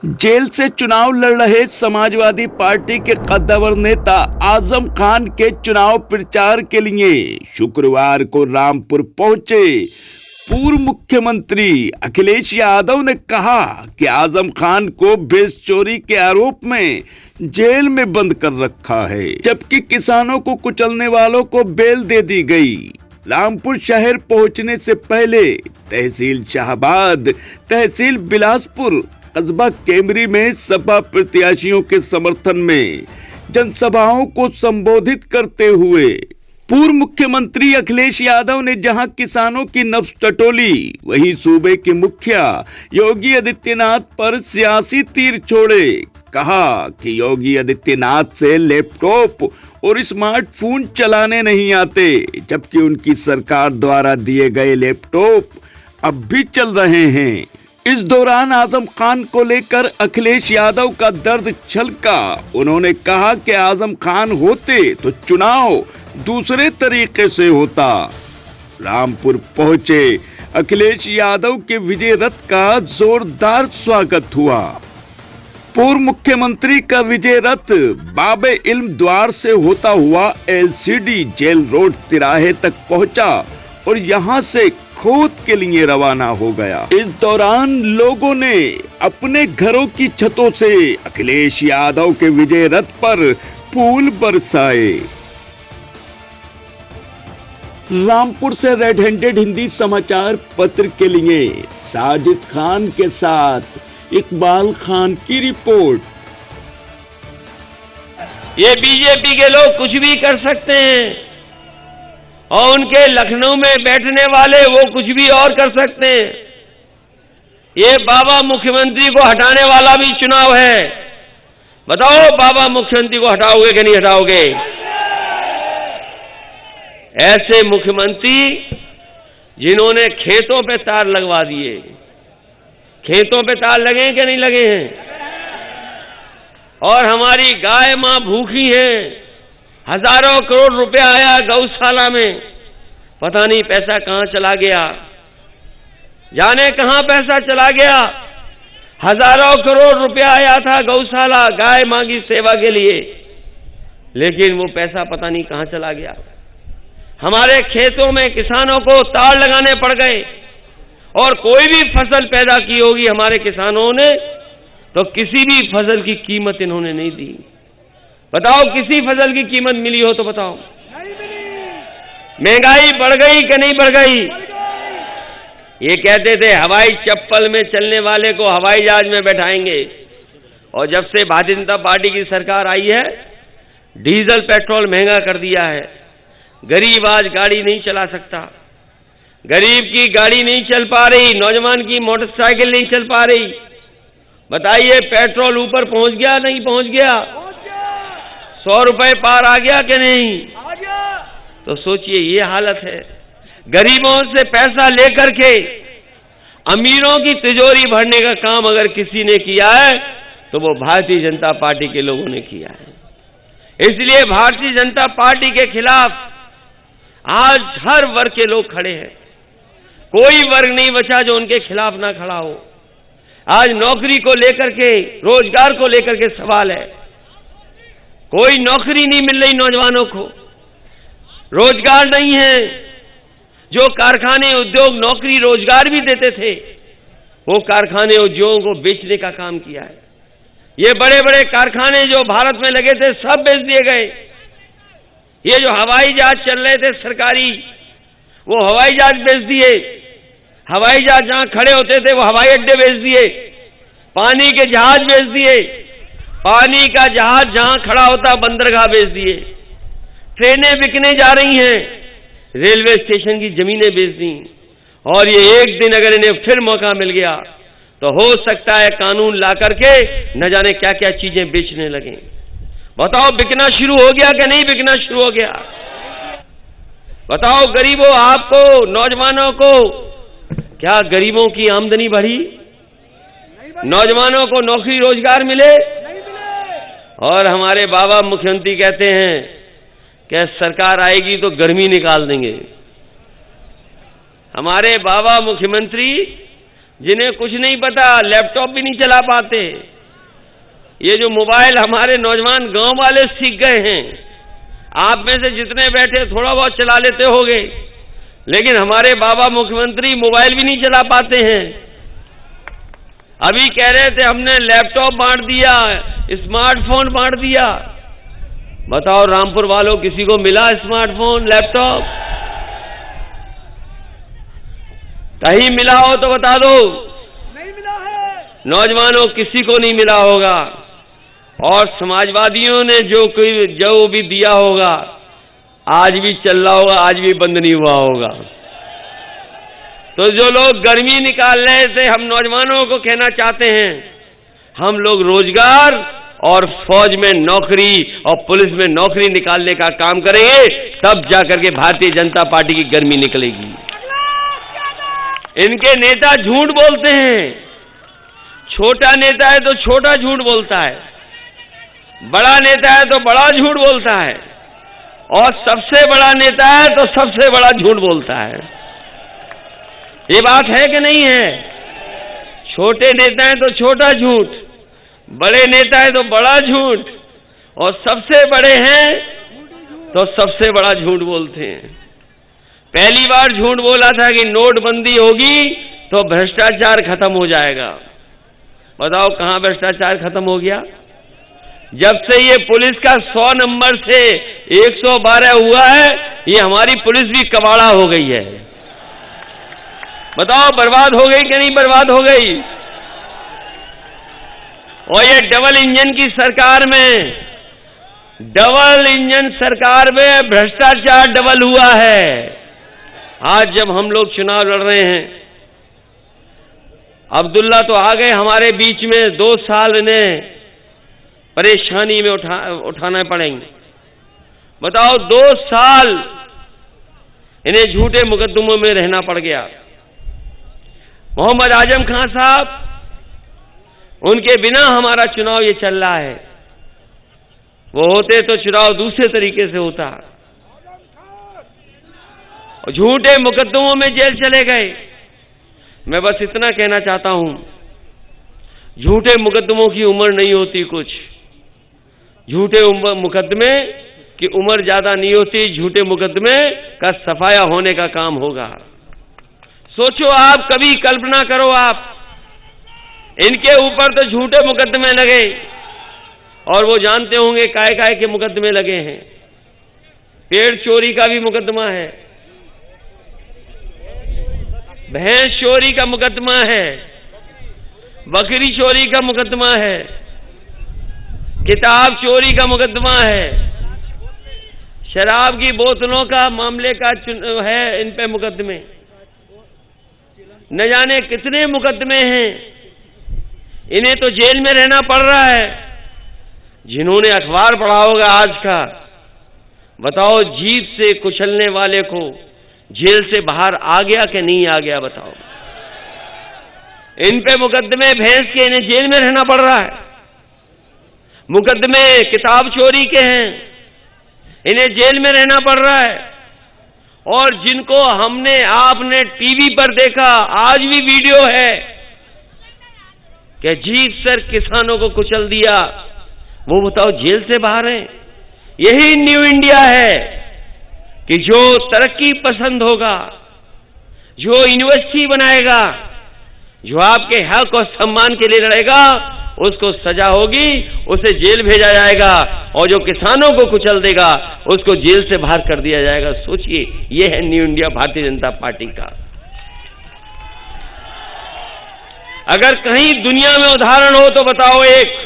Jail से चुनाव लड़ रहे समाजवादी पार्टी के कद्दावर नेता आजम खान के चुनाव प्रचार के लिए शुक्रवार को रामपुर पहुंचे पूर्व मुख्यमंत्री अखिलेश यादव ने कहा कि आजम खान को बेस चोरी के आरोप में जेल में बंद कर रखा है, जबकि किसानों को कुचलने वालों को बेल दे दी गई। रामपुर शहर पहुंचने से पहले तहसील शाहबाद, तहसील बिलासपुर, कस्बा केमरी में सपा प्रत्याशियों के समर्थन में जनसभाओं को संबोधित करते हुए पूर्व मुख्यमंत्री अखिलेश यादव ने जहां किसानों की नब्ज टटोली, वहीं सूबे के मुखिया योगी आदित्यनाथ पर सियासी तीर छोड़े। कहा कि योगी आदित्यनाथ से लैपटॉप और स्मार्टफोन चलाने नहीं आते, जबकि उनकी सरकार द्वारा दिए गए लैपटॉप अब भी चल रहे हैं। इस दौरान आजम खान को लेकर अखिलेश यादव का दर्द छलका। उन्होंने कहा कि आजम खान होते तो चुनाव दूसरे तरीके से होता। रामपुर पहुंचे अखिलेश यादव के विजय रथ का जोरदार स्वागत हुआ। पूर्व मुख्यमंत्री का विजय रथ बाबे इल्म द्वार से होता हुआ एलसीडी जेल रोड तिराहे तक पहुंचा और यहां से खोद के लिए रवाना हो गया। इस दौरान लोगों ने अपने घरों की छतों से अखिलेश यादव के विजय रथ पर फूल बरसाए। रामपुर से रेड हैंडेड हिंदी समाचार पत्र के लिए साजिद खान के साथ इकबाल खान की रिपोर्ट। ये बीजेपी के लोग कुछ भी कर सकते हैं और उनके लखनऊ में बैठने वाले वो कुछ भी और कर सकते हैं। ये बाबा मुख्यमंत्री को हटाने वाला भी चुनाव है। बताओ बाबा मुख्यमंत्री को हटाओगे कि नहीं हटाओगे? ऐसे मुख्यमंत्री जिन्होंने खेतों पे तार लगवा दिए, खेतों पे तार लगे कि नहीं लगे हैं? और हमारी गाय मां भूखी है, हजारों करोड़ रुपया आया गौशाला में, पता नहीं पैसा कहां चला गया, जाने कहां पैसा चला गया। हजारों करोड़ रुपया आया था गौशाला गाय मां की सेवा के लिए, लेकिन वो पैसा पता नहीं कहां चला गया। हमारे खेतों में किसानों को तार लगाने पड़ गए और कोई भी फसल पैदा की होगी हमारे किसानों ने तो किसी भी फसल की कीमत इन्होंने नहीं दी। बताओ किसी फसल की कीमत मिली हो तो बताओ। महंगाई बढ़ गई कि नहीं बढ़ गई? ये कहते थे हवाई चप्पल में चलने वाले को हवाई जहाज में बैठाएंगे, और जब से भारतीय जनता पार्टी की सरकार आई है डीजल पेट्रोल महंगा कर दिया है। गरीब आज गाड़ी नहीं चला सकता, गरीब की गाड़ी नहीं चल पा रही, नौजवान की मोटरसाइकिल नहीं चल पा रही। बताइए पेट्रोल ऊपर पहुंच गया नहीं पहुंच गया? 100 रुपए पार आ गया कि नहीं? तो सोचिए ये हालत है। गरीबों से पैसा लेकर के अमीरों की तिजोरी भरने का काम अगर किसी ने किया है तो वो भारतीय जनता पार्टी के लोगों ने किया है। इसलिए भारतीय जनता पार्टी के खिलाफ आज हर वर्ग के लोग खड़े हैं। कोई वर्ग नहीं बचा जो उनके खिलाफ ना खड़ा हो। आज नौकरी को लेकर के, रोजगार को लेकर के सवाल है। कोई नौकरी नहीं मिल रही नौजवानों को, रोजगार नहीं है। जो कारखाने उद्योग नौकरी रोजगार भी देते थे वो कारखाने उद्योगों को बेचने का काम किया है। ये बड़े बड़े कारखाने जो भारत में लगे थे सब बेच दिए गए। ये जो हवाई जहाज चल रहे थे सरकारी, वो हवाई जहाज बेच दिए। हवाई जहाज जहां खड़े होते थे वो हवाई अड्डे बेच दिए। पानी के जहाज बेच दिए, पानी का जहाज जहां खड़ा होता बंदरगाह बेच दिए। ट्रेनें बिकने जा रही हैं, रेलवे स्टेशन की जमीनें बेच दी। और ये एक दिन अगर इन्हें फिर मौका मिल गया तो हो सकता है कानून ला करके न जाने क्या क्या चीजें बेचने लगे। बताओ बिकना शुरू हो गया कि नहीं बिकना शुरू हो गया? बताओ गरीबों, आपको, नौजवानों को, क्या गरीबों की आमदनी बढ़ी? नौजवानों को नौकरी रोजगार मिले? और हमारे बाबा मुख्यमंत्री कहते हैं कि सरकार आएगी तो गर्मी निकाल देंगे। हमारे बाबा मुख्यमंत्री जिन्हें कुछ नहीं पता, लैपटॉप भी नहीं चला पाते, ये जो मोबाइल हमारे नौजवान गांव वाले सीख गए हैं, आप में से जितने बैठे थोड़ा बहुत चला लेते होंगे, लेकिन हमारे बाबा मुख्यमंत्री मोबाइल भी नहीं चला पाते हैं। अभी कह रहे थे हमने लैपटॉप बांट दिया, स्मार्टफोन बांट दिया। बताओ रामपुर वालों, किसी को मिला स्मार्टफोन, लैपटॉप? कहीं मिला हो तो बता दो। नहीं मिला है। नौजवानों, किसी को नहीं मिला होगा। और समाजवादियों ने जो भी दिया होगा, आज भी चल रहा होगा, आज भी बंद नहीं हुआ होगा। तो जो लोग गर्मी निकाल रहे थे, हम नौजवानों को कहना चाहते हैं, हम लोग रोजगार और फौज में नौकरी और पुलिस में नौकरी निकालने का काम करेंगे, तब जाकर के भारतीय जनता पार्टी की गर्मी निकलेगी। इनके नेता झूठ बोलते हैं। छोटा नेता है तो छोटा झूठ बोलता है, बड़ा नेता है तो बड़ा झूठ बोलता है, और सबसे बड़ा नेता है तो सबसे बड़ा झूठ बोलता है। ये बात है कि नहीं है? छोटे नेता है तो छोटा झूठ, बड़े नेता है तो बड़ा झूठ, और सबसे बड़े हैं तो सबसे बड़ा झूठ बोलते हैं। पहली बार झूठ बोला था कि नोटबंदी होगी तो भ्रष्टाचार खत्म हो जाएगा। बताओ कहां भ्रष्टाचार खत्म हो गया? जब से ये पुलिस का 100 नंबर से 112 हुआ है, ये हमारी पुलिस भी कबाड़ा हो गई है। बताओ बर्बाद हो गई कि नहीं बर्बाद हो गई? और ये डबल इंजन की सरकार में, डबल इंजन सरकार में भ्रष्टाचार डबल हुआ है। आज जब हम लोग चुनाव लड़ रहे हैं, अब्दुल्ला तो आ गए हमारे बीच में, 2 साल इन्हें परेशानी में उठाना पड़ेंगे। बताओ 2 साल इन्हें झूठे मुकदमों में रहना पड़ गया। मोहम्मद आजम खान साहब, उनके बिना हमारा चुनाव ये चल रहा है। वो होते तो चुनाव दूसरे तरीके से होता। और झूठे मुकदमों में जेल चले गए। मैं बस इतना कहना चाहता हूं, झूठे मुकदमों की उम्र नहीं होती कुछ। झूठे मुकदमे की उम्र ज्यादा नहीं होती, झूठे मुकदमे का सफाया होने का काम होगा। सोचो आप, कभी कल्पना करो आप, इनके ऊपर तो झूठे मुकदमे लगे, और वो जानते होंगे काय काय के मुकदमे लगे हैं। पेड़ चोरी का भी मुकदमा है, भैंस चोरी का मुकदमा है, बकरी चोरी का मुकदमा है, किताब चोरी का मुकदमा है, शराब की बोतलों का मामले का है इन पे मुकदमे। न जाने कितने मुकदमे हैं। इन्हें तो जेल में रहना पड़ रहा है। जिन्होंने अखबार पढ़ा होगा आज का, बताओ जीप से कुचलने वाले को जेल से बाहर आ गया कि नहीं आ गया? बताओ। इन पे मुकदमे भैंस के, इन्हें जेल में रहना पड़ रहा है। मुकदमे किताब चोरी के हैं, इन्हें जेल में रहना पड़ रहा है। और जिनको हमने आपने टीवी पर देखा, आज भी वीडियो है कि जीप सर किसानों को कुचल दिया, वो बताओ जेल से बाहर हैं। यही न्यू इंडिया है कि जो तरक्की पसंद होगा, जो यूनिवर्सिटी बनाएगा, जो आपके हक और सम्मान के लिए लड़ेगा, उसको सजा होगी, उसे जेल भेजा जाएगा, और जो किसानों को कुचल देगा उसको जेल से बाहर कर दिया जाएगा। सोचिए, ये है new India Bharatiya Janata party का। अगर कहीं दुनिया में उदाहरण हो तो बताओ, एक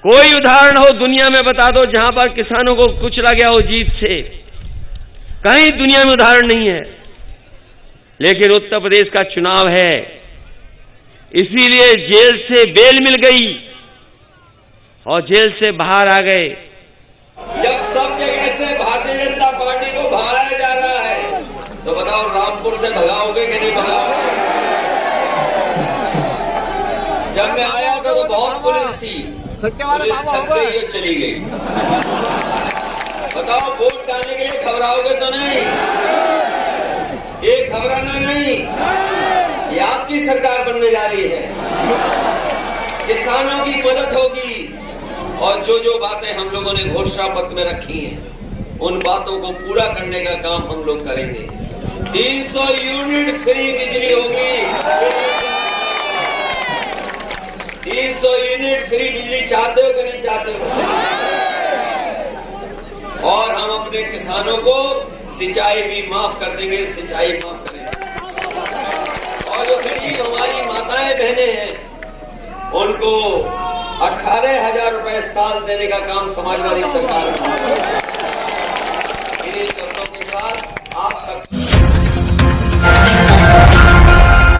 कोई उदाहरण हो दुनिया में बता दो जहां पर किसानों को कुचला गया हो जीत से। कहीं दुनिया में उदाहरण नहीं है। लेकिन उत्तर प्रदेश का चुनाव है, इसीलिए जेल से बेल मिल गई और जेल से बाहर आ गए। जब सब जगह से भारतीय जनता पार्टी को भगाया जा रहा है, तो बताओ रामपुर से भगाओगे कि नहीं भगाओगे? जब मैं आया था तो बहुत पुलिस थी, पुलिस थक गई और चली गई। बताओ वोट डालने के लिए घबराओगे तो नहीं? ये घबराना नहीं, ये आपकी सरकार बनने जा रही है। किसानों की मदद होगी और जो जो बातें हम लोगों ने घोषणा पत्र में रखी हैं उन बातों को पूरा करने का काम हम लोग करेंगे। 300 यूनिट फ्री बिजली होगी। 300 यूनिट फ्री बिजली चाहते हो कि नहीं चाहते हो? और हम अपने किसानों को सिंचाई भी माफ कर देंगे, सिंचाई माफ करेंगे। और जो गरीब हमारी माताएं बहनें हैं उनको 18,000 रुपए साल देने का काम समाजवादी सरकार